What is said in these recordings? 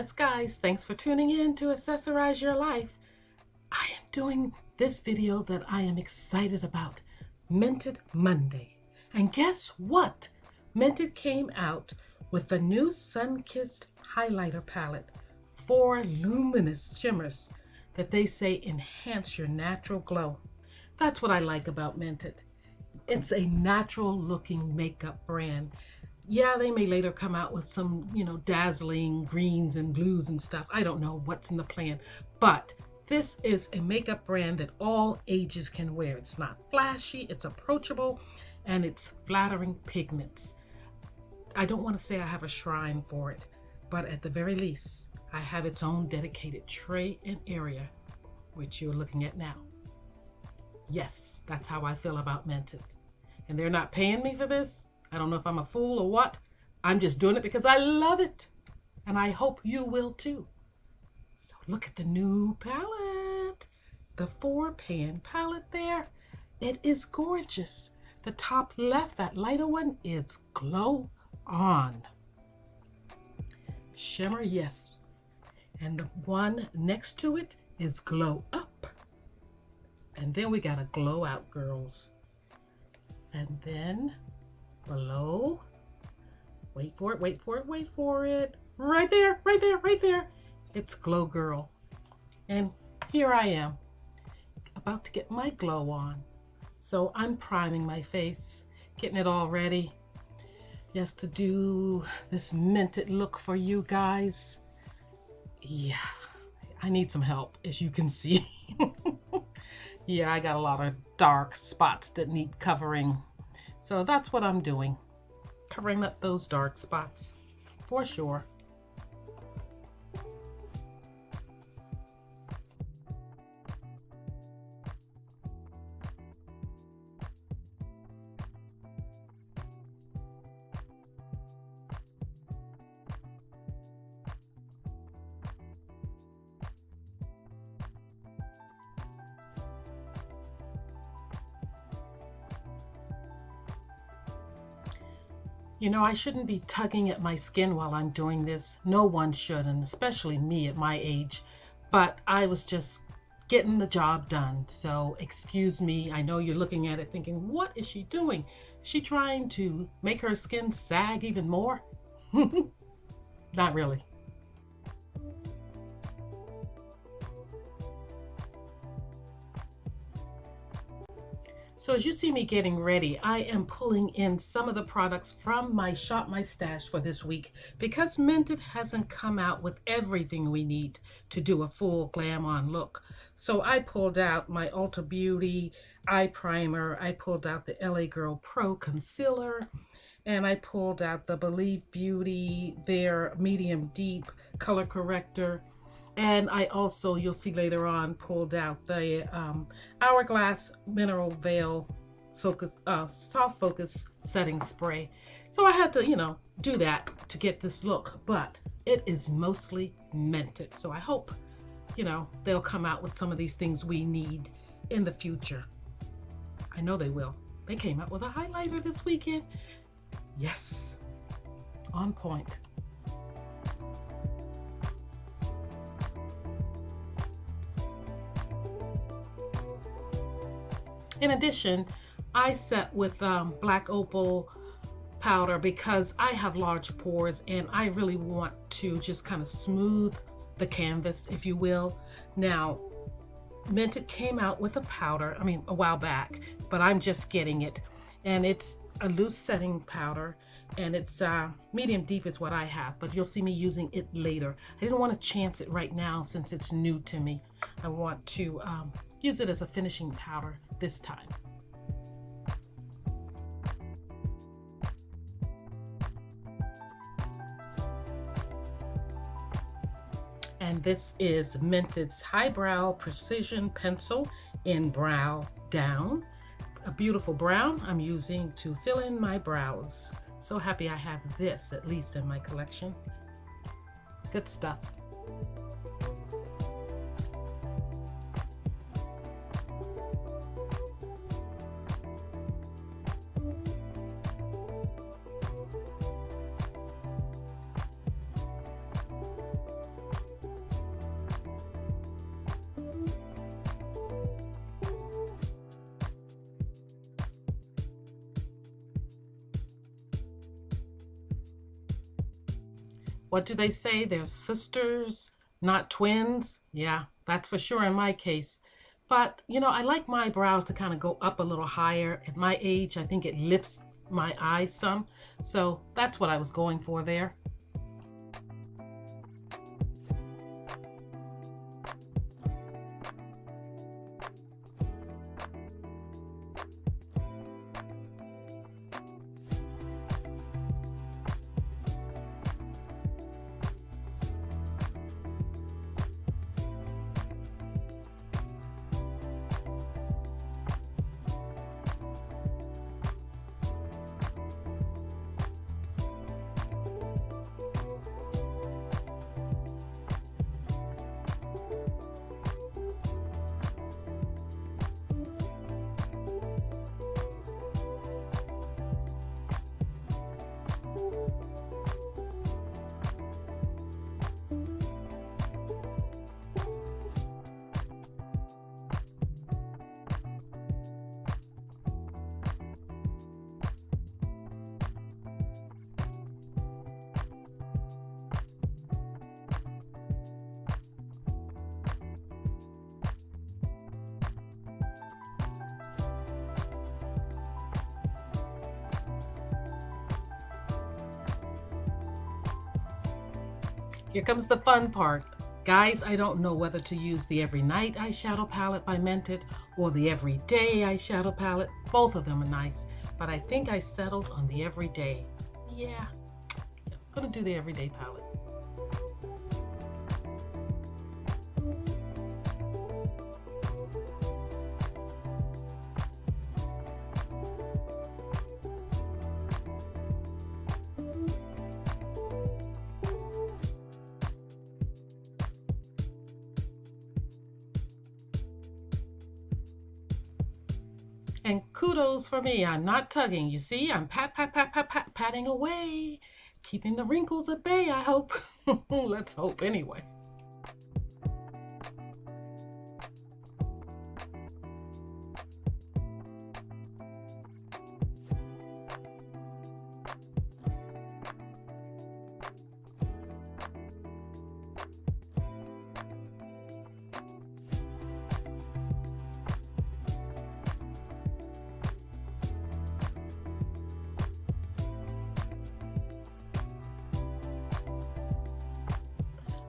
Yes, guys, thanks for tuning in to Accessorize Your Life. I am doing this video that I am excited about, Mented Monday. And guess what? Mented came out with the new Sunkissed highlighter palette, 4 luminous shimmers that they say enhance your natural glow. That's what I like about Mented. It's a natural looking makeup brand. Yeah, they may later come out with some, dazzling greens and blues and stuff. I don't know what's in the plan, but this is a makeup brand that all ages can wear. It's not flashy, it's approachable, and it's flattering pigments. I don't want to say I have a shrine for it, but at the very least, I have its own dedicated tray and area, which you're looking at now. Yes, that's how I feel about Mented. And they're not paying me for this. I don't know if I'm a fool or what. I'm just doing it because I love it. And I hope you will too. So look at the new palette. The 4-pan palette there. It is gorgeous. The top left, that lighter one, is Glow On. Shimmer, yes. And the one next to it is Glow Up. And then we got a Glow Out, girls. And then below, wait for it, wait for it, wait for it. Right there, right there, right there. It's Glow Girl. And here I am, about to get my glow on. So I'm priming my face, getting it all ready. Yes, to do this Mented look for you guys. Yeah, I need some help, as you can see. Yeah, I got a lot of dark spots that need covering. So that's what I'm doing. Covering up those dark spots, for sure. I shouldn't be tugging at my skin while I'm doing this. No one should, and especially me at my age. But I was just getting the job done. So excuse me. I know you're looking at it thinking, what is she doing? Is she trying to make her skin sag even more? Not really. So as you see me getting ready, I am pulling in some of the products from my Shop My Stash for this week because Mented hasn't come out with everything we need to do a full glam on look. So I pulled out my Ulta Beauty eye primer, I pulled out the LA Girl Pro concealer, and I pulled out the Believe Beauty, their medium deep color corrector. And I also, you'll see later on, pulled out the Hourglass Mineral Veil Soft Focus Setting Spray. So I had to, do that to get this look, but it is mostly Mented. So I hope, they'll come out with some of these things we need in the future. I know they will. They came out with a highlighter this weekend. Yes, on point. In addition, I set with Black Opal powder because I have large pores and I really want to just kind of smooth the canvas, if you will. Now, Mented came out with a powder, a while back, but I'm just getting it. And it's a loose setting powder and it's medium deep is what I have, but you'll see me using it later. I didn't want to chance it right now since it's new to me. I want to use it as a finishing powder this time. And this is Mented's Highbrow Precision Pencil in Brow Down. A beautiful brown I'm using to fill in my brows. So happy I have this at least in my collection. Good stuff. What do they say? They're sisters, not twins. Yeah, that's for sure in my case. But, you know, I like my brows to kind of go up a little higher. At my age, I think it lifts my eyes some. So that's what I was going for there. Here comes the fun part. Guys, I don't know whether to use the Every Night eyeshadow palette by Mented or the Everyday eyeshadow palette. Both of them are nice, but I think I settled on the Everyday. Yeah, I'm gonna do the Everyday palette. And kudos for me, I'm not tugging. You see, I'm patting away, keeping the wrinkles at bay, I hope. Let's hope anyway.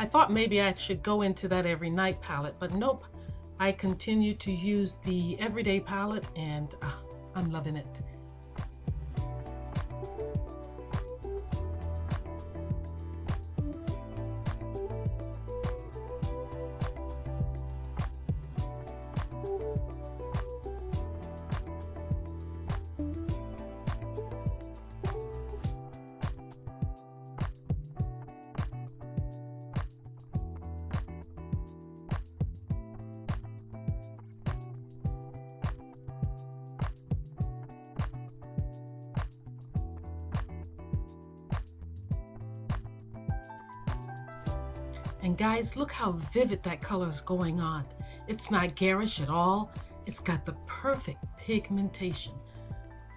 I thought maybe I should go into that Every Night palette, but nope. I continue to use the Everyday palette and I'm loving it. And guys, look how vivid that color is going on. It's not garish at all. It's got the perfect pigmentation.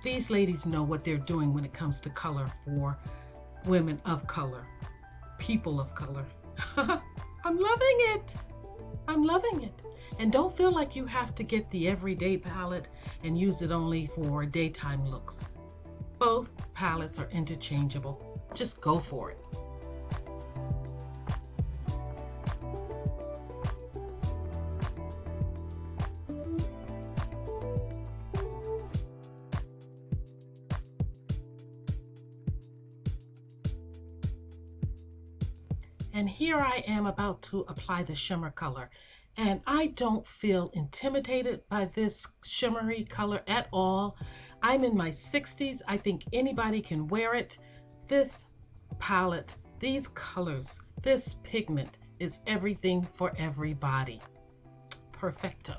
These ladies know what they're doing when it comes to color for women of color, people of color. I'm loving it. I'm loving it. And don't feel like you have to get the Everyday palette and use it only for daytime looks. Both palettes are interchangeable. Just go for it. And here I am about to apply the shimmer color. And I don't feel intimidated by this shimmery color at all. I'm in my 60s. I think anybody can wear it. This palette, these colors, this pigment is everything for everybody. Perfecto.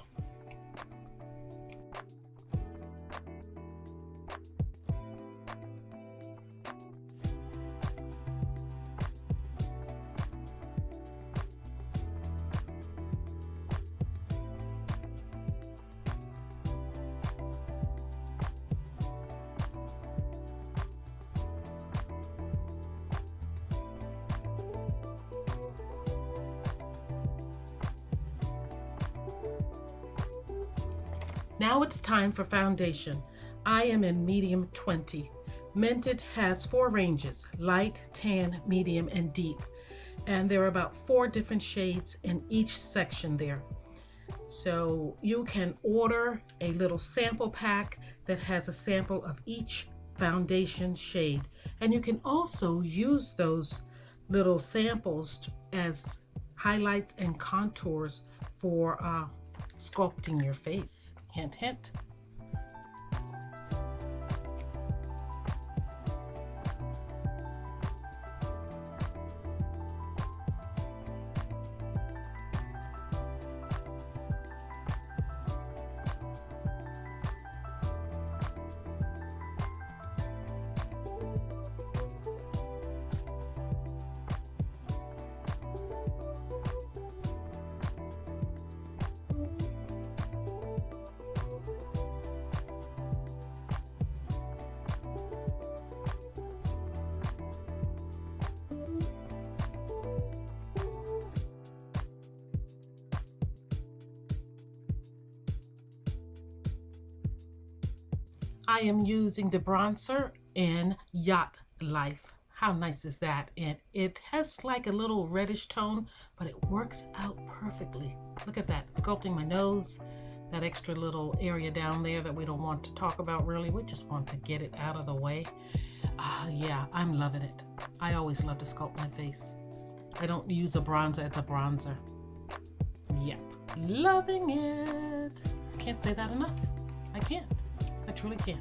Now it's time for foundation. I am in medium 20. Mented has 4 ranges: light, tan, medium, and deep. And there are about 4 different shades in each section there. So you can order a little sample pack that has a sample of each foundation shade. And you can also use those little samples as highlights and contours for sculpting your face. Hint, hint. I am using the bronzer in Yacht Life. How nice is that? And it has like a little reddish tone, but it works out perfectly. Look at that, sculpting my nose, that extra little area down there that we don't want to talk about really. We just want to get it out of the way. Yeah, I'm loving it. I always love to sculpt my face. I don't use a bronzer as a bronzer. Yep, loving it. Can't say that enough. I can't. I truly can't.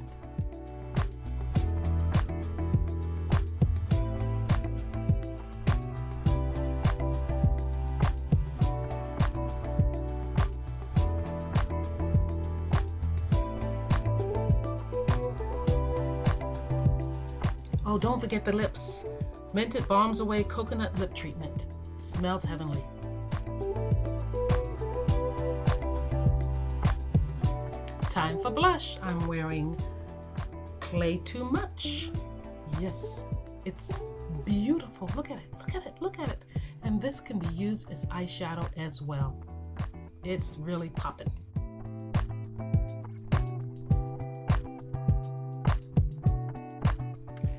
Oh, don't forget the lips. Mented Balms Away Coconut Lip Treatment. Smells heavenly. Time for blush. I'm wearing Clay Too Much. Yes, it's beautiful. Look at it, look at it, look at it. And this can be used as eyeshadow as well. It's really popping.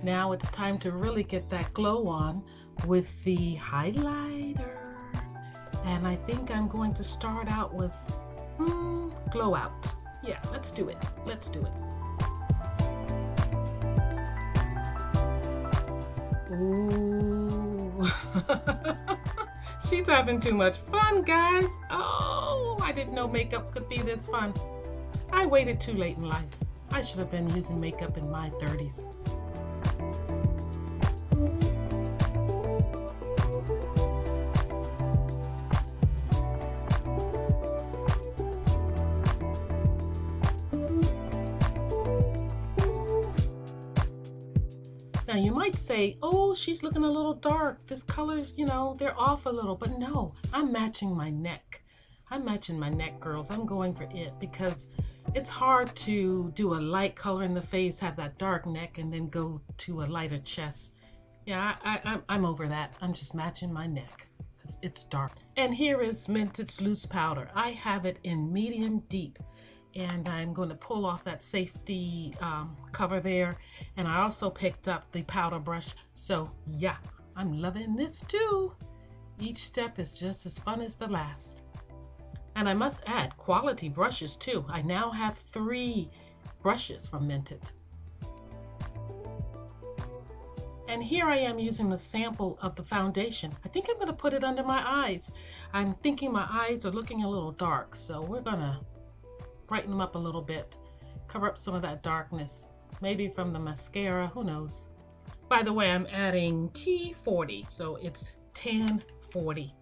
Now it's time to really get that glow on with the highlighter. And I think I'm going to start out with Glow Out. Yeah, let's do it. Let's do it. Ooh. She's having too much fun, guys. Oh, I didn't know makeup could be this fun. I waited too late in life. I should have been using makeup in my 30s. Now you might say, oh, she's looking a little dark. This color's, you know, they're off a little. But no, I'm matching my neck. I'm matching my neck, girls. I'm going for it because it's hard to do a light color in the face, have that dark neck, and then go to a lighter chest. Yeah, I'm over that. I'm just matching my neck because it's dark. And here is Mented's loose powder. I have it in medium deep. And I'm going to pull off that safety cover there. And I also picked up the powder brush. So yeah, I'm loving this too. Each step is just as fun as the last. And I must add quality brushes too. I now have 3 brushes from Mented. And here I am using the sample of the foundation. I think I'm going to put it under my eyes. I'm thinking my eyes are looking a little dark. So we're going to brighten them up a little bit, cover up some of that darkness, maybe from the mascara, who knows. By the way, I'm adding T40, so it's tan 40.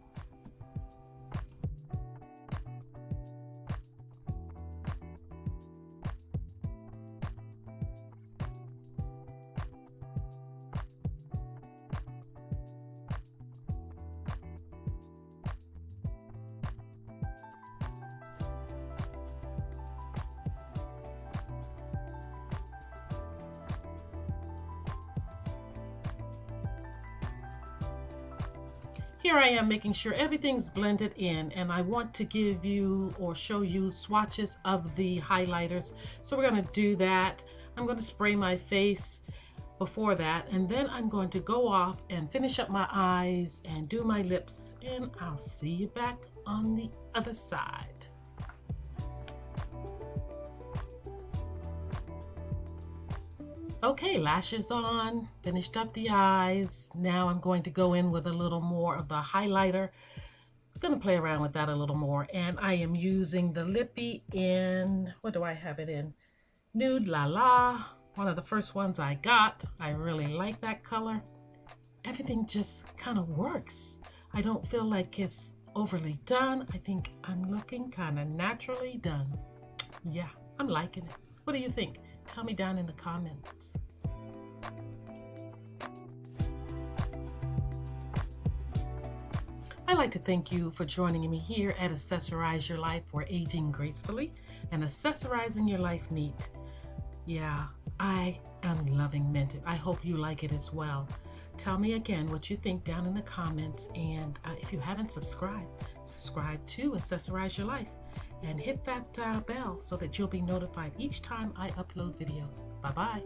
here I am making sure everything's blended in, and I want to give you or show you swatches of the highlighters. So we're going to do that. I'm going to spray my face before that, and then I'm going to go off and finish up my eyes and do my lips, and I'll see you back on the other side. Okay, lashes on, finished up the eyes. Now I'm going to go in with a little more of the highlighter. I'm going to play around with that a little more, and I am using the Lippy in, what do I have it in? Nude La La, one of the first ones I got. I really like that color. Everything just kind of works. I don't feel like it's overly done. I think I'm looking kind of naturally done. Yeah, I'm liking it. What do you think? Tell me down in the comments. I'd like to thank you for joining me here at Accessorize Your Life, where aging gracefully and accessorizing your life meet. Yeah, I am loving Mented. I hope you like it as well. Tell me again what you think down in the comments, and if you haven't subscribed, subscribe to Accessorize Your Life and hit that bell so that you'll be notified each time I upload videos. Bye-bye.